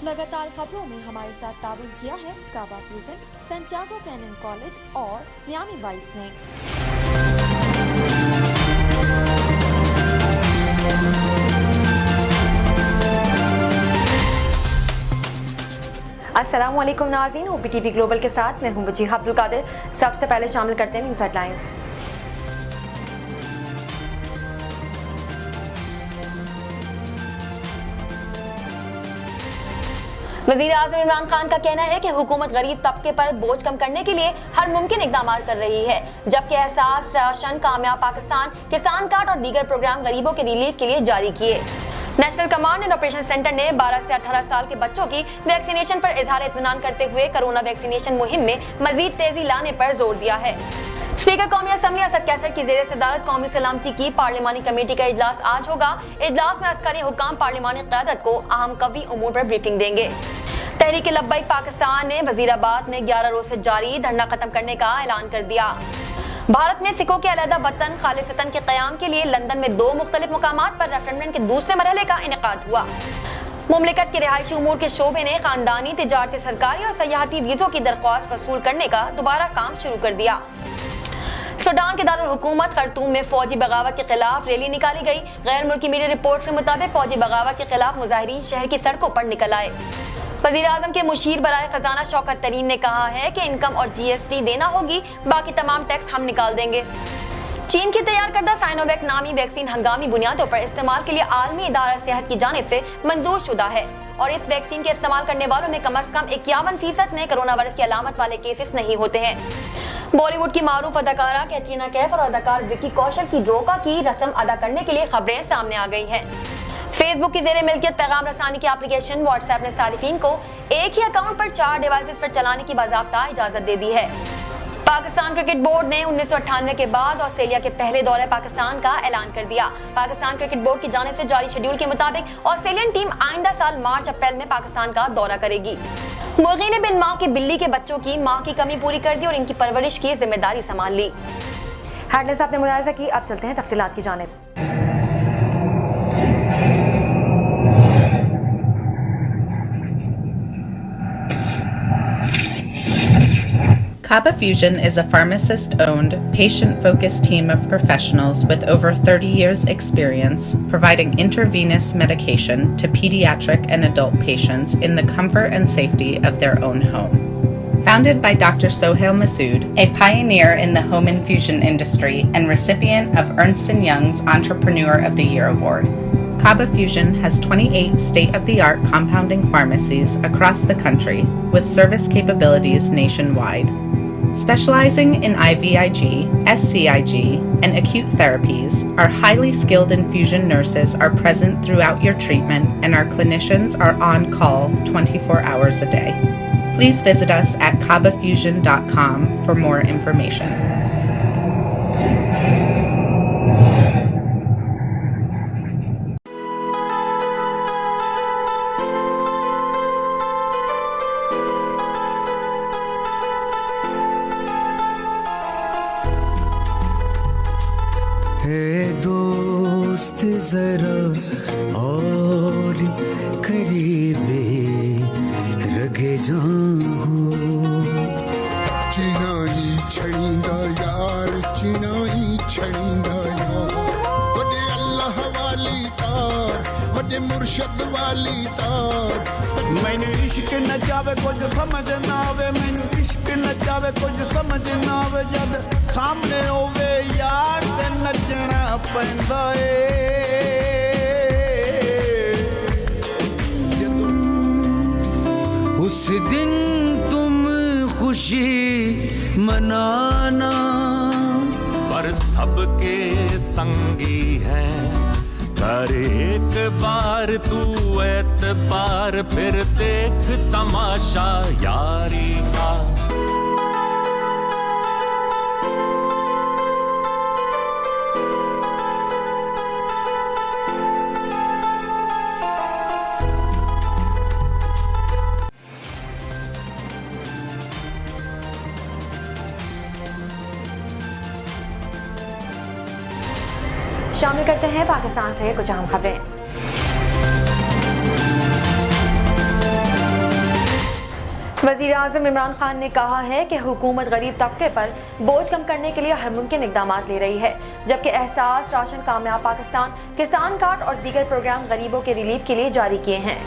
लगातार खबरों में हमारे साथ ताबन किया है काबा फ्यूजन, सैंटियागो कैनन कॉलेज और मियामी वाइस ने। अस्सलाम वालेकुम नाज़रीन, OPTV ग्लोबल के साथ मैं हूं वजीह अब्दुल कादिर। सबसे पहले शामिल करते हैं न्यूज़ हेडलाइंस। वज़ीर आज़म इमरान खान का कहना है कि हुकूमत गरीब तबके पर बोझ कम करने के लिए हर मुमकिन इकदाम कर रही है, जबकि एहसास राशन, कामयाब पाकिस्तान, किसान कार्ड और दीगर प्रोग्राम गरीबों के रिलीफ के लिए जारी किए। National command and operation centre ने 12 से 18 साल के बच्चों की वैक्सीनेशन पर इजहार इत्मीनान करते हुए कोरोना वैक्सीनेशन मुहिम में मजीद तेजी लाने पर जोर दिया है। स्पीकर कौमी असम्बली असद कैसर की जेर सदारत कौमी सलामती की पार्लिमानी कमेटी का इजलास आज होगा। इजलास में अस्करी हुकाम पार्लिमानी क़यादत को अहम कवी उमूर पर ब्रीफिंग देंगे। तहरीक लब्बैक पाकिस्तान ने वजीराबाद में 11 रोज से जारी धरना खत्म करने का ऐलान कर दिया। भारत में सिखों के अलहदा वतन खालिसतन के क़याम के लिए लंदन में 2 मुख्तलिफ मुकामात पर रेफरेंडम के दूसरे मरहले का इनेकाद हुआ। मुमलिकत के रिहायशी उमूर के शोबे ने खानदानी, तिजारती, सरकारी और सयाहती वीज़ों की दरख्वास्त वसूल करने का दोबारा काम शुरू कर दिया। सूडान के दारुल हुकूमत खर्तूम में फौजी बगावत के खिलाफ रैली निकाली गई। गैर मुल्की मीडिया रिपोर्ट के मुताबिक फौजी बगावत के खिलाफ मुजाहिरीन शहर की सड़कों पर निकल आए। वज़ीर आज़म के मुशीर बराए खजाना शौकत तरीन ने कहा है कि इनकम और GST देना होगी, बाकी तमाम टैक्स हम निकाल देंगे। चीन की तैयार करदा साइनोवैक नामी वैक्सीन हंगामी बुनियादों पर इस्तेमाल के लिए आलमी इदारा सेहत की जानिब से मंजूर शुदा है और इस वैक्सीन के इस्तेमाल करने वालों में कम अज कम 51% में कोरोना वायरस की अलामत वाले केसेस नहीं होते हैं। बॉलीवुड की मारूफ अदाकारा कैटरीना कैफ और अदाकार विक्की कौशल की रोका की रस्म अदा करने के लिए खबरें सामने आ गई हैं। फेसबुक की जेरे मिल्कियत पैगाम रसानी की एप्लीकेशन व्हाट्सएप ने सारिफीन को एक ही अकाउंट पर 4 डिवाइसेस पर चलाने की बाज़ाब्ता इजाजत दे दी है। पाकिस्तान क्रिकेट बोर्ड ने 1998 के बाद ऑस्ट्रेलिया के पहले दौरे पाकिस्तान का ऐलान कर दिया। पाकिस्तान क्रिकेट बोर्ड की जानिब से जारी शेड्यूल के मुताबिक ऑस्ट्रेलियन टीम आइंदा साल मार्च-अप्रैल में पाकिस्तान का दौरा करेगी। मुर्गी ने बिन माँ की बिल्ली के बच्चों की माँ की कमी पूरी कर दी और इनकी परवरिश की जिम्मेदारी संभाल ली। हेडलाइंस आपने मुलाहिजा की, अब चलते हैं तफसीलात की जानिब। Kaba Fusion is a pharmacist-owned, patient-focused team of professionals with over 30 years' experience providing intravenous medication to pediatric and adult patients in the comfort and safety of their own home. Founded by Dr. Sohail Masood, a pioneer in the home infusion industry and recipient of Ernst & Young's Entrepreneur of the Year award, Kaba Fusion has 28 state-of-the-art compounding pharmacies across the country with service capabilities nationwide. Specializing in IVIG, SCIG, and acute therapies, our highly skilled infusion nurses are present throughout your treatment and our clinicians are on call 24 hours a day. Please visit us at kabafusion.com for more information. जरा और करीबे रगे जाऊं चिनाई छड़ींदा यार चिनाई छड़ींदा यार वदे अल्लाह वाली तार वदे मुर्शद वाली तार मैंने इश्क न जावे कुछ समझ ना आवे मैंने इश्क न जावे कुछ समझ ना आवे जब सामने होवे यार ते नचना पैंदा ए उस दिन तुम खुशी मनाना पर सबके संगी हैं कर एक बार तू एतबार फिर देख तमाशा यारी का शामिल करते हैं पाकिस्तान से कुछ अहम खबरें। वज़ीर-ए-आज़म इमरान खान ने कहा है कि हुकूमत गरीब तबके पर बोझ कम करने के लिए हर मुमकिन इक़दाम ले रही है, जबकि एहसास राशन कामयाब पाकिस्तान, किसान कार्ड और दीगर प्रोग्राम गरीबों के रिलीफ के लिए जारी किए हैं।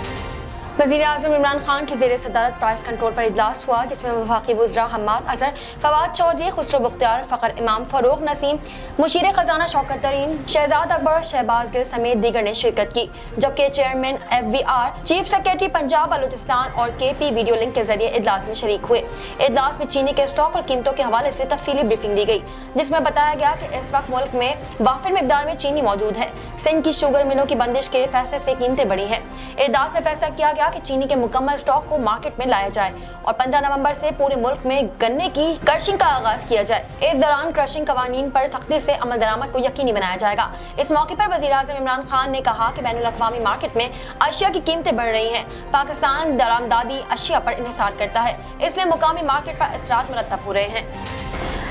वज़ीर-ए-आज़म इमरान खान की ज़ेर सदारत प्राइस कंट्रोल पर इजलास हुआ, जिसमें वफाकी वज़रा हम्माद अज़हर, फवाद चौधरी, खुसरो बुख्तियार, फ़खर इमाम, फ़रूक नसीम, मुशीर ख़जाना शौकत तरीन, शहजाद अकबर, शहबाज गिल समेत दीगर ने शिरकत की, जबकि chairman FVR, chief secretary Punjab Balochistan और KP वीडियो लिंक के जरिए इजलास में शरीक हुए। इजलास में चीनी के स्टॉक और कीमतों के हवाले से तफसीली ब्रीफिंग दी गई, जिसमें बताया गया कि इस वक्त मुल्क में वाफिर मिकदार में चीनी मौजूद है। सिंध की शुगर मिलों की बंदिश के फैसले से कीमतें बढ़ी हैं। इजलास में फैसला किया गया कि चीनी के मुकम्मल स्टॉक को मार्केट में लाया जाए और 15 नवंबर से पूरे मुल्क में गन्ने की क्रशिंग का आगाज किया जाए। इस दौरान क्रशिंग कवानीन पर सख्ती से अमल दरामद को यकीनी बनाया जाएगा। इस मौके पर वज़ीर-ए-आज़म इमरान खान ने कहा कि बैनुल-अक़वामी मार्केट में अशिया की कीमतें बढ़ रही हैं। पाकिस्तान दरामदादी अशिया पर इन्हिसार करता है, इसलिए मुकामी मार्केट पर असरात मुरतब हो रहे हैं।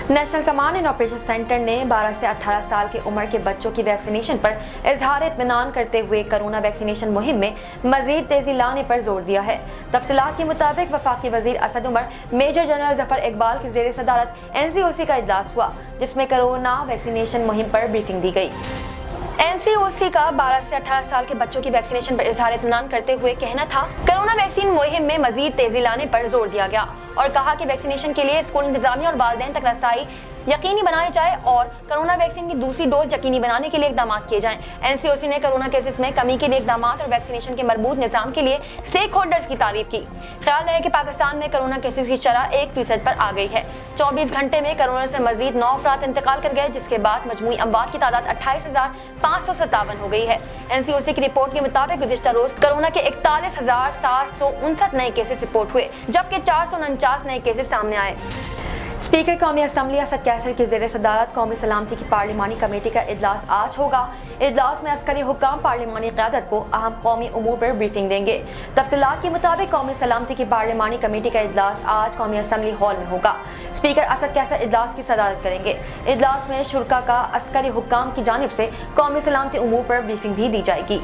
National command and operation centre ने 12 से 18 साल की उम्र के बच्चों की वैक्सीनेशन पर इजहार इत्मीनान करते हुए कोरोना वैक्सीनेशन मुहिम में मजीद तेजी लाने पर जोर दिया है। तफसीलात के मुताबिक वफाकी वजीर असद उमर, मेजर जनरल जफर इकबाल की ज़ेर सदारत NCOC का इजलास हुआ, जिसमें कोरोना वैक्सीनेशन मुहिम पर ब्रीफिंग दी गई। NCOC का 12 से 18 साल के बच्चों की वैक्सीनेशन पर इजहार इत्मीनान करते हुए कहना था, कोरोना वैक्सीन मुहिम में मजीद तेजी लाने पर जोर दिया गया और कहा कि वैक्सीनेशन के लिए स्कूल इंतजामिया और वालिदैन तक रसाई यकीनी बनाई जाए और कोरोना वैक्सीन की दूसरी डोज यकीनी बनाने के लिए इकदाम किए जाएं। NCOC ने कोरोना केसेस में कमी के लिए इकदाम और वैक्सीनेशन के मरबूत निज़ाम के लिए स्टेक होल्डर्स की तारीफ की। ख्याल रहे कि पाकिस्तान में कोरोना केसेस की शरह 1% पर आ गई है। 24 घंटे में कोरोना से मजीद 9 अफराद इंतकाल कर गए, जिसके बाद मजमूई अमवात की तादाद 28,557 हो गई है। NCOC की रिपोर्ट के मुताबिक गुज़िश्ता रोज कोरोना के 41,759 नए केसेस रिपोर्ट हुए, जबकि 449 नए केसेस सामने आए। स्पीकर कौमी असम्बली असद कैसर की ज़ेर सदारत कौमी सलामती की पार्लिमानी कमेटी का इजलास आज होगा। इजलास में अस्करी हुक्काम पार्लिमानी क़यादत को अहम कौमी उमूर पर ब्रीफिंग देंगे। तफसीलात के मुताबिक कौमी सलामती की पार्लिमानी कमेटी का इजलास आज कौमी असम्बली हॉल में होगा। स्पीकर असद कैसर इजलास की सदारत करेंगे। इजलास में शुरका का अस्करी हुक्काम की जानिब से कौमी सलामती उमूर पर ब्रीफिंग भी दी जाएगी।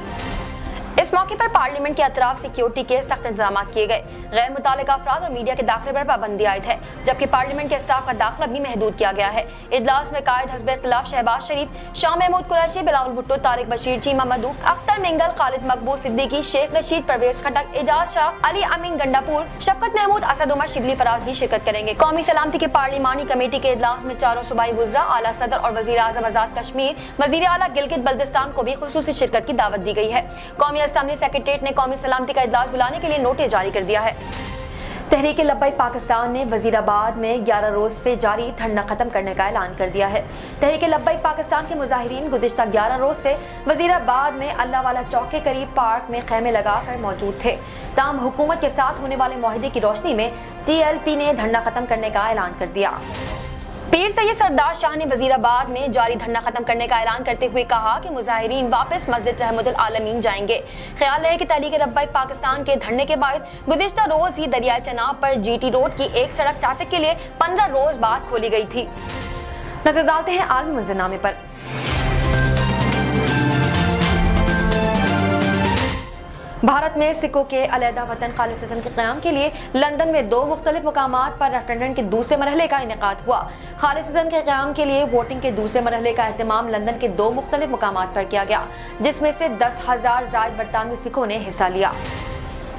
इस मौके पर पार्लियामेंट के अतराफ सिक्योरिटी के सख्त इंतजाम किए गए। गैर मुतालिका अफराद और मीडिया के दाखिले पर पाबंदी आयद है, जबकि पार्लियामेंट के स्टाफ का दाखिला भी महदूद किया गया है। इजलास में कायद हज़ब इख्तिलाफ शहबाज शरीफ, शाह महमूद कुरैशी, बिलावल भुट्टो, तारिक बशीर, चीमा मधु, अख्तर मिंगल, खालिद मकबूल सिद्दीकी, शेख रशीद, परवेज खटक, एजाज शाह, अली अमीन गंडापुर, शफकत महमूद, असद उमर, शिबली फराज भी शिरकत करेंगे। कौमी सलामती के पार्लिमानी कमेटी के इजलास में चारों सूबाई वज़रा, आला सदर और वज़ीर-ए-आज़म आज़ाद कश्मीर, वज़ीर आला गिलगित बल्तिस्तान को भी खुसूसी शिरकत की दावत दी गई है। कौमी असम्बली सेक्रेटेरिएट ने कौमी सलामती का इजलास बुलाने के लिए नोटिस जारी कर दिया है। तहरीक लब्बैक पाकिस्तान ने वजीराबाद में 11 रोज से जारी धरना खत्म करने का ऐलान कर दिया है। तहरीक लब्बैक पाकिस्तान के मुजाहिरीन गुज़िश्ता 11 रोज से वजीराबाद में अल्लाह वाला चौक के करीब पार्क में खैमे लगाकर मौजूद थे। ताहम हुकूमत के साथ होने वाले मुआहदे की रोशनी में TLP ने धरना खत्म करने का ऐलान कर दिया। पीर सैयद सरदार शाह ने वजीराबाद में जारी धरना खत्म करने का ऐलान करते हुए कहा कि मुजाहिरीन वापस मस्जिद रहमतुल आलमीन जाएंगे। ख्याल रहे कि तहरीक लब्बैक पाकिस्तान के धरने के बाद गुज़िश्ता रोज ही दरियाए चनाब पर GT रोड की एक सड़क ट्रैफिक के लिए 15 रोज बाद खोली गई थी। नजर डालते हैं आलमी मंजरनामे पर। भारत में सिखों के अलहदा वतन खालिस्तान के क़याम के लिए लंदन में 2 मुख्तलिफ मुकामात पर रेफरेंडम के दूसरे मरहले का इनेकाद हुआ। खालिस्तान के क़याम के लिए वोटिंग के दूसरे मरहले का एहतमाम लंदन के 2 मुख्तलिफ मुकामात पर किया गया, जिसमें से 10,000 ज़ायद बरतानवी सिखों ने हिस्सा लिया।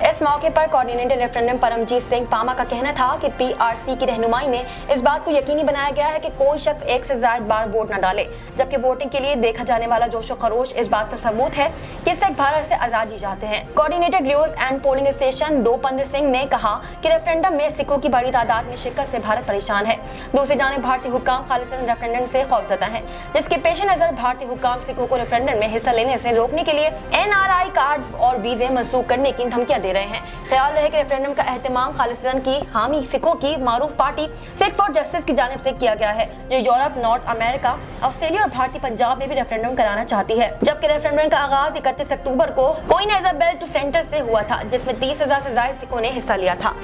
इस मौके पर कोऑर्डिनेटर रेफरेंडम परमजीत सिंह पामा का कहना था कि PRC की रहनुमाई में इस बात को यकीनी बनाया गया है कि कोई शख्स 1 से ज़ायद बार वोट न डाले, जबकि वोटिंग के लिए देखा जाने वाला जोश व खरोश इस बात का सबूत है कि सिख भारत से आज़ादी चाहते हैं। कोऑर्डिनेटर ग्रोस एंड पोलिंग स्टेशन 215 सिंह ने कहा कि रेफरेंडम में सिखों की बड़ी तादाद में शिरकत से भारत परेशान है। दूसरी जानिब भारतीय हुक्काम खालिस्तान रेफरेंडम से खौफजदा हैं, जिसके पेश नज़र भारतीय हुक्काम सिखों को रेफरेंडम में हिस्सा लेने से रोकने के लिए NRI कार्ड और वीजे मंसूख करने की धमकियां दे रहे हैं। ख्याल रहे कि रेफरेंडम का एहतमाम खालिस्तान की हामी सिखों की मारूफ पार्टी सिख फॉर जस्टिस की जानिब से किया गया है, जो यूरोप, नॉर्थ अमेरिका, ऑस्ट्रेलिया और भारतीय पंजाब में भी रेफरेंडम कराना चाहती है। जबकि रेफरेंडम का आगाज 31 अक्टूबर को कोइन एज अ बेल टू सेंटर से हुआ था, जिसमें 30,000 से ज्यादा सिखों ने हिस्सा लिया था।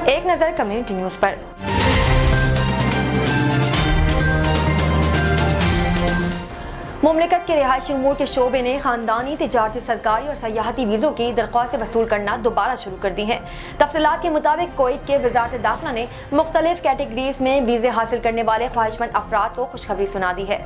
एक नजर कम्युनिटी न्यूज पर। मुमलिकत के रिहायशी उमूर के शोबे ने खानदानी, तिजारती, सरकारी और सयाहती वीज़ों की दरख्वास्तें वसूल करना दोबारा शुरू कर दी हैं। तफसीलात के मुताबिक कुवैत के वज़ारत दाखिला ने मुख्तलिफ कैटेगरीज में वीज़े हासिल करने वाले ख्वाहिशमंद अफराद को खुशखबरी सुना दी है।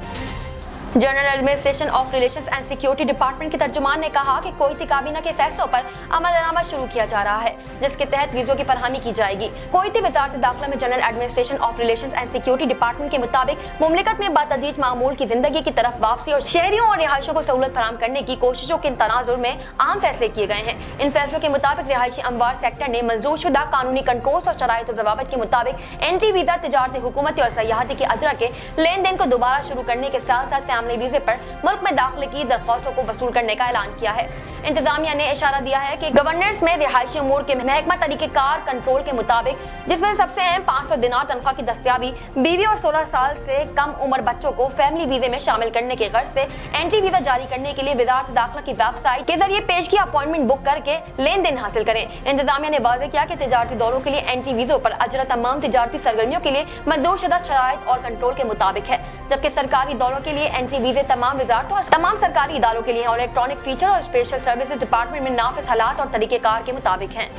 General administration of relations and security department के तर्जुमान ने कहा कि कुवैती काबीना के फैसलों पर अमलनामा शुरू किया जा रहा है, जिसके तहत वीज़ों की फरहमी की जाएगी। कुवैती वज़ारत दाखिला में general administration of relations and security department के मुताबिक मुमलिकत में बातदरीज मामूल की जिंदगी की तरफ वापसी और शहरियों और रिहायशों को सहूलत फराहम करने की कोशिशों के तनाजुर में अहम फैसले किए गए हैं। इन फैसलों के मुताबिक रिहायशी अमवार सेक्टर ने मंजूर शुदा कानूनी कंट्रोल्स और शराइत और ज़वाबित के मुताबिक एंट्री वीज़ा, तिजारती, हुकूमती और सयाहती के अजरा के लेन देन को दोबारा शुरू करने के साथ साथ फैमिली वीज़े पर मुल्क में दाखिले की दरख्वास्तों को वसूल करने का ऐलान किया है। इंतजामिया ने इशारा दिया है कि गवर्नेंस में रिहायशी उमूर के महकमा तरीक़ेकार कंट्रोल के मुताबिक, जिसमें सबसे अहम 500 दिनार तनख्वाह की दस्तयाबी, बीवी और 16 साल से कम उम्र बच्चों को फैमिली वीजे में शामिल करने के गर्ज से एंट्री वीजा जारी करने के लिए वज़ारत दाखिला की वेबसाइट के जरिए पेशगी अपॉइंटमेंट बुक करके लेन देन हासिल करें। इंतजामिया ने वाज़ेह किया कि तिजारती दौरों के लिए एंट्री वीजों पर अजरा तमाम तिजारती सरगर्मियों के लिए मंजूर शुदा शराइत और कंट्रोल के मुताबिक है, जबकि सरकारी दौरों के लिए एंट्री वीजे तमाम वज़ारतों और तमाम सरकारी इदारों के लिए और इलेक्ट्रॉनिक फीचर और स्पेशल सर्विसेज डिपार्टमेंट में नाफिज हालात और तरीक़ेकार के मुताबिक हैं।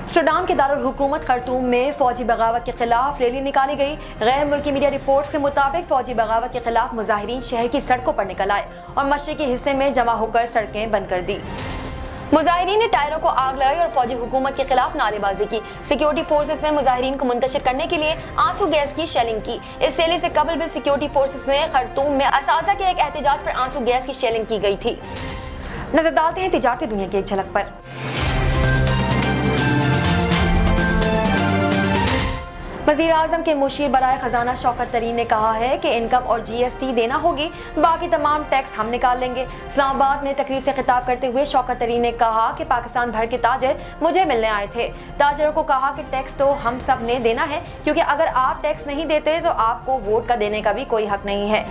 सूडान के दारुल हुकूमत खर्तूम में फौजी बगावत के खिलाफ रैली निकाली गई। गैर मुल्की मीडिया रिपोर्ट्स के मुताबिक फौजी बगावत के खिलाफ मुजाहिरीन शहर की सड़कों पर निकल आए और मशरिकी हिस्से में जमा होकर सड़कें बंद कर दी। मुजाहिरीन ने टायरों को आग लगाई और फौजी हुकूमत के खिलाफ नारेबाजी की। सिक्योरिटी फोर्सेस ने मुजाहिरीन को मुंतशिर करने के लिए आंसू गैस की शेलिंग की। इस रैली से कबल भी सिक्योरिटी फोर्सेस ने खर्तूम में असाजा के एक एहतजाज पर आंसू गैस की शेलिंग की गई थी। नजर डालते हैं तिजारती दुनिया की एक झलक पर। वज़ीर आज़म के मुशीर बराए खजाना शौकत तरीन ने कहा है कि इनकम और GST देना होगी, बाकी तमाम टैक्स हम निकाल लेंगे। इस्लामाबाद में तकरीब से खिताब करते हुए शौकत तरीन ने कहा कि पाकिस्तान भर के ताजर मुझे मिलने आए थे। ताजरों को कहा कि टैक्स तो हम सब ने देना है, क्योंकि अगर आप टैक्स नहीं देते तो आपको वोट का देने का भी कोई हक नहीं है।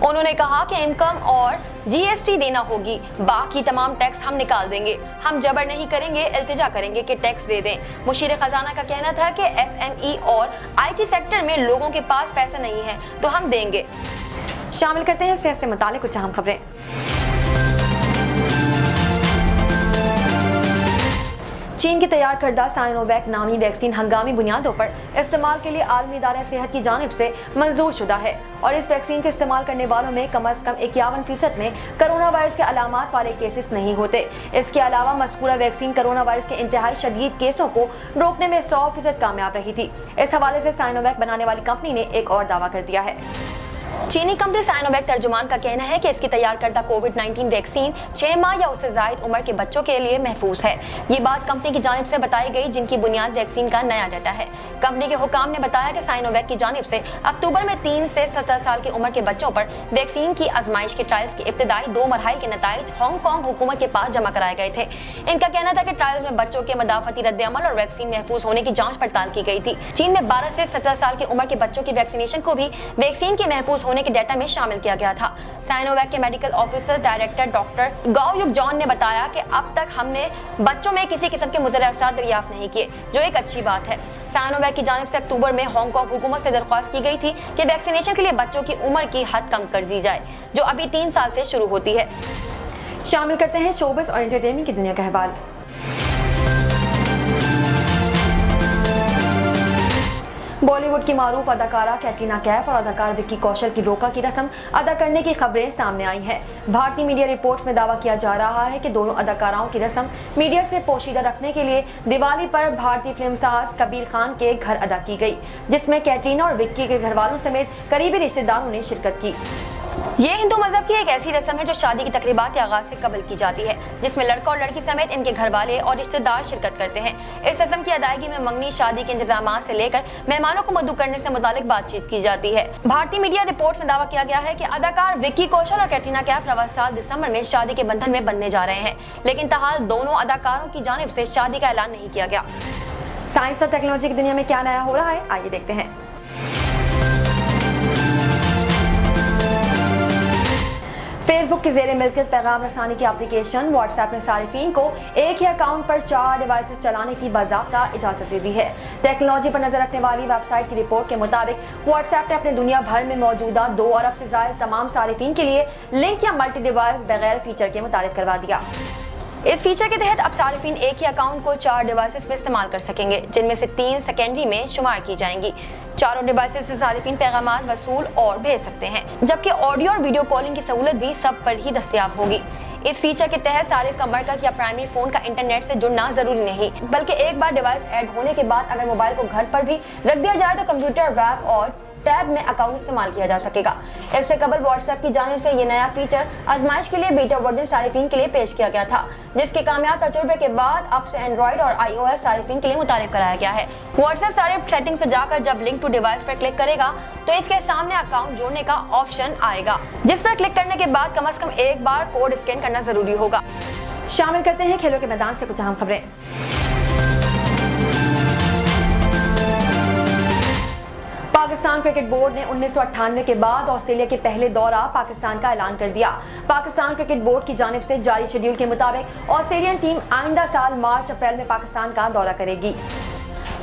उन्होंने कहा कि इनकम और GST देना होगी, बाकी तमाम टैक्स हम निकाल देंगे। हम जबर नहीं करेंगे, इल्तिजा करेंगे कि टैक्स दे दें। मुशीर खजाना का कहना था कि SME और IT सेक्टर में लोगों के पास पैसा नहीं है तो हम देंगे। शामिल करते हैं सेहत से मुतालिक कुछ अहम खबरें। चीन की तैयार करदा साइनोवैक नामी वैक्सीन हंगामी बुनियादों पर इस्तेमाल के लिए आलमी इदारा सेहत की जानिब से मंजूर शुदा है और इस वैक्सीन के इस्तेमाल करने वालों में कम अज कम 51% में कोरोना वायरस के अलामात वाले केसेस नहीं होते। इसके अलावा मज़कूरा वैक्सीन कोरोना वायरस के इंतहाई शदीद केसों को रोकने में 100% कामयाब रही थी। इस हवाले से साइनोवैक बनाने वाली कंपनी ने एक और दावा कर दिया है। चीनी कंपनी साइनोवैक तर्जुमान का कहना है कि इसकी तैयार करदा कोविड-19 वैक्सीन 6 माह या उससे ज़ायद उम्र के बच्चों के लिए महफूज है। ये बात कंपनी की जानिब से बताई गई, जिनकी बुनियाद वैक्सीन का नया डाटा है। कंपनी के हुकाम ने बताया कि साइनोवैक की जानिब से अक्टूबर में 3 से 17 साल की उम्र के बच्चों पर वैक्सीन की आजमाइश के ट्रायल्स की इब्तिदाई 2 मरहल के नताइज हांगकांग हुकूमत के पास जमा कराए गए थे। इनका कहना था कि ट्रायल्स में बच्चों के मदाफती रद्द-ए-अमल और वैक्सीन महफूज होने की जाँच पड़ताल की गई थी। चीन में 12 से 17 साल की उम्र के बच्चों की वैक्सीनेशन को भी वैक्सीन के महफूज होने के डाटा में शामिल किया गया था। साइनोवैक के मेडिकल ऑफिसर डायरेक्टर डॉक्टर गाओ युग जॉन ने बताया कि अब तक हमने बच्चों में किसी किस्म के मुज़र असरात दरियाफ्त नहीं किए, जो एक अच्छी बात है। साइनोवैक की जानिब से अक्टूबर में हांगकांग हुकूमत से दरख्वास्त की गई थी कि वैक्सीनेशन के लिए बच्चों की उम्र की हद कम कर दी जाए, जो अभी 3 साल से शुरू होती है। शामिल करते हैं शोबिज़ और एंटरटेनमेंट की दुनिया का अहवाल। बॉलीवुड की मारूफ अदाकारा कैटरीना कैफ और अदाकार विक्की कौशल की रोका की रस्म अदा करने की खबरें सामने आई हैं। भारतीय मीडिया रिपोर्ट्स में दावा किया जा रहा है कि दोनों अदाकाराओं की रस्म मीडिया से पोशीदा रखने के लिए दिवाली पर भारतीय फिल्म साज कबीर खान के घर अदा की गई, जिसमें कैटरीना और विक्की के घरवालों समेत करीबी रिश्तेदारों ने शिरकत की। ये हिंदू मजहब की एक ऐसी रस्म है जो शादी की तकरीबात के आगाज से कबल की जाती है, जिसमें लड़का और लड़की समेत इनके घर वाले और रिश्तेदार शिरकत करते हैं। इस रस्म की अदायगी में मंगनी, शादी के इंतजामात से लेकर मेहमानों को मदऊ करने से मुतालिक बातचीत की जाती है। भारतीय मीडिया रिपोर्ट्स में दावा किया गया है कि अदाकार विक्की कौशल और कैटरीना कैफ रवा साल दिसंबर में शादी के बंधन में बंधने जा रहे हैं, लेकिन ताहाल दोनों अदाकारों की जानिब से शादी का ऐलान नहीं किया गया। साइंस और टेक्नोलॉजी की दुनिया में क्या नया हो रहा है, आइए देखते हैं। फेसबुक फेसबुक के ज़ेरे मिल्कियत पैगाम रसानी की एप्लीकेशन व्हाट्सएप ने सारिफीन को एक ही अकाउंट पर 4 डिवाइसेस चलाने की बाज़ाब्ता इजाज़त दे दी है। टेक्नोलॉजी पर नजर रखने वाली वेबसाइट की रिपोर्ट के मुताबिक व्हाट्सएप ने अपने दुनिया भर में मौजूदा 2 अरब से ज़ायद तमाम सारिफीन के लिए लिंक या मल्टी डिवाइस बगैर फीचर के मुतारिफ करवा दिया। इस फीचर के तहत अब सारिफीन एक ही अकाउंट को 4 डिवाइसेस में इस्तेमाल कर सकेंगे, जिनमें से 3 सेकेंडरी में शुमार की जाएंगी। चारों डिवाइसेस से सारिफीन पैगामात वसूल और भेज सकते हैं, जबकि ऑडियो और वीडियो कॉलिंग की सहूलत भी सब पर ही दस्तयाब होगी। इस फीचर के तहत सारिफ का मरकज या प्राइमरी फोन का इंटरनेट से जुड़ना जरूरी नहीं, बल्कि एक बार डिवाइस ऐड होने के बाद अगर मोबाइल को घर पर भी रख दिया जाए तो कंप्यूटर, वेब और टैब में अकाउंट इस्तेमाल किया जा सकेगा। इससे कबल व्हाट्सएप की जानिब से ये नया फीचर आजमाइश के लिए बीटा वर्जन सारिफीन के लिए पेश किया गया था, जिसके कामयाब तजुर्बे के बाद अब से एंड्रॉइड और iOS सारिफीन के लिए मुतारिफ कराया गया है। व्हाट्सएप सारिफ सेटिंग्स पर जाकर जब लिंक टू डिवाइस पर क्लिक करेगा तो इसके सामने अकाउंट जोड़ने का ऑप्शन आएगा, जिस पर क्लिक करने के बाद कम से कम एक बार कोड स्कैन करना जरूरी होगा। शामिल करते हैं खेलों के मैदान से कुछ अहम खबरें। पाकिस्तान क्रिकेट बोर्ड ने 1998 के बाद ऑस्ट्रेलिया के पहले दौरा पाकिस्तान का ऐलान कर दिया। पाकिस्तान क्रिकेट बोर्ड की जानिब से जारी शेड्यूल के मुताबिक ऑस्ट्रेलियन टीम आइंदा साल मार्च-अप्रैल में पाकिस्तान का दौरा करेगी।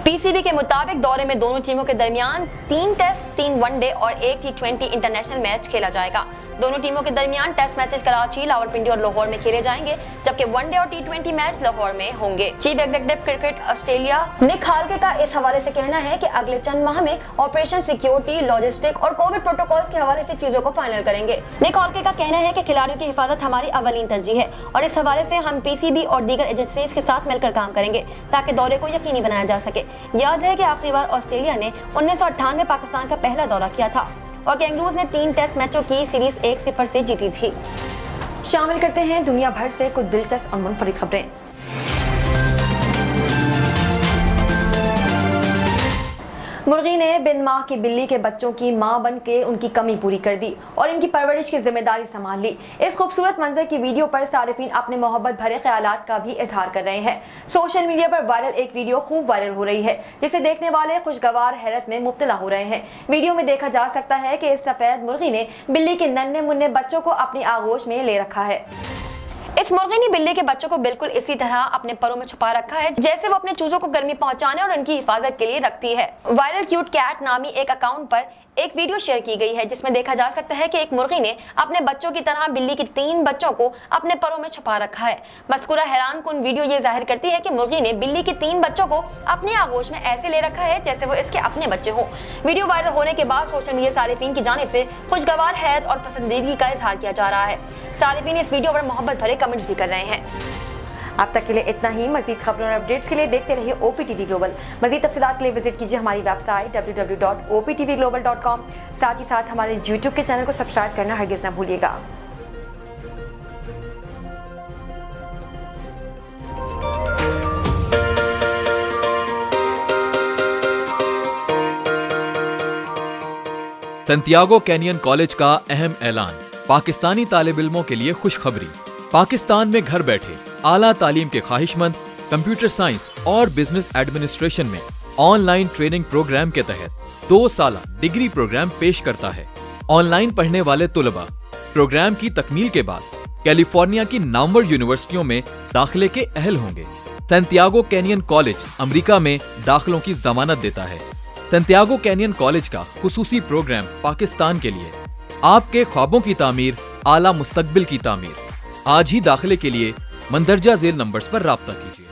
पीसीबी के मुताबिक दौरे में दोनों टीमों के दरमियान 3 टेस्ट, 3 वनडे और 1 T20 इंटरनेशनल मैच खेला जाएगा। दोनों टीमों के दरमियान टेस्ट मैचेस कराची, रावलपिंडी और लाहौर में खेले जाएंगे, जबकि वनडे और T20 मैच लाहौर में होंगे। चीफ एग्जीक्यूटिव क्रिकेट ऑस्ट्रेलिया निक खालके का इस हवाले से कहना है कि अगले चंद माह में ऑपरेशन, सिक्योरिटी, लॉजिस्टिक और कोविड प्रोटोकॉल्स के हवाले से चीजों को फाइनल करेंगे। निक खालके का कहना है कि खिलाड़ियों की हिफाजत हमारी अवलीन तरजीह है और इस हवाले से हम पीसीबी और दीगर एजेंसीज के साथ मिलकर काम करेंगे ताकि दौरे को यकीनी बनाया जा सके। याद है कि आखिरी बार ऑस्ट्रेलिया ने 1998 में पाकिस्तान का पहला दौरा किया था और कैंगरूज ने 3 टेस्ट मैचों की सीरीज 1-0 से जीती थी। शामिल करते हैं दुनिया भर से कुछ दिलचस्प और मुनफरिद खबरें। मुर्गी ने बिन माह की बिल्ली के बच्चों की मां बन के उनकी कमी पूरी कर दी और इनकी परवरिश की जिम्मेदारी संभाल ली। इस खूबसूरत मंजर की वीडियो पर सारिफीन अपने मोहब्बत भरे ख्यालात का भी इजहार कर रहे हैं। सोशल मीडिया पर वायरल एक वीडियो खूब वायरल हो रही है, जिसे देखने वाले खुशगवार हैरत में मुब्तला हो रहे हैं। वीडियो में देखा जा सकता है कि इस सफेद मुर्गी ने बिल्ली के नन्हे मुन्ने बच्चों को अपनी आगोश में ले रखा है। इस मुर्गी ने बिल्ली के बच्चों को बिल्कुल इसी तरह अपने परों में छुपा रखा है जैसे वो अपने चूजों को गर्मी पहुंचाने और उनकी हिफाजत के लिए रखती है। वायरल क्यूट कैट नामी एक अकाउंट पर एक वीडियो शेयर की गई है जिसमें देखा जा सकता है कि एक मुर्गी ने अपने बच्चों की तरह बिल्ली के 3 बच्चों को अपने परों में छुपा रखा है। मस्कुरा हैरानकुन वीडियो ये जाहिर करती है कि मुर्गी ने बिल्ली के 3 बच्चों को अपने आगोश में ऐसे ले रखा है जैसे वो इसके अपने बच्चे हों। वीडियो वायरल होने के बाद सोशल मीडिया सारिफीन की जानिब से खुशगवार हैरत और पसंदीदगी का इजहार किया जा रहा है। सारिफीन इस वीडियो पर मोहब्बत भरे कमेंट्स भी कर रहे हैं। अब तक के लिए इतना ही। मजीद खबरों और अपडेट्स के लिए देखते रहिए OPTV ग्लोबल। मजीद तफसीलात के लिए विजिट कीजिए हमारी वेबसाइट www.optvglobal.com। साथ ही साथ हमारे YouTube के चैनल को सब्सक्राइब करना हरगिज़ न भूलिएगा। सैंटियागो कैनियन कॉलेज का अहम ऐलान। पाकिस्तानी तालिब इल्मों के लिए खुशखबरी। पाकिस्तान में घर बैठे आला तालीम के ख्वाहिशमंद कंप्यूटर साइंस और बिजनेस एडमिनिस्ट्रेशन में ऑनलाइन ट्रेनिंग प्रोग्राम के तहत 2 साला डिग्री प्रोग्राम पेश करता है। ऑनलाइन पढ़ने वाले तुलबा प्रोग्राम की तकमील के बाद कैलिफोर्निया की नामवर यूनिवर्सिटियों में दाखिले के अहल होंगे। सैंटियागो कैनियन कॉलेज अमेरिका में दाखिलों की जमानत देता है। सैंटियागो कैनियन कॉलेज का खुसूसी प्रोग्राम पाकिस्तान के लिए आपके ख्वाबों की तामीर, आला मुस्तकबिल की तामीर। आज ही दाखिले के लिए मंदरजा झेल नंबर्स पर राब्ता कीजिए।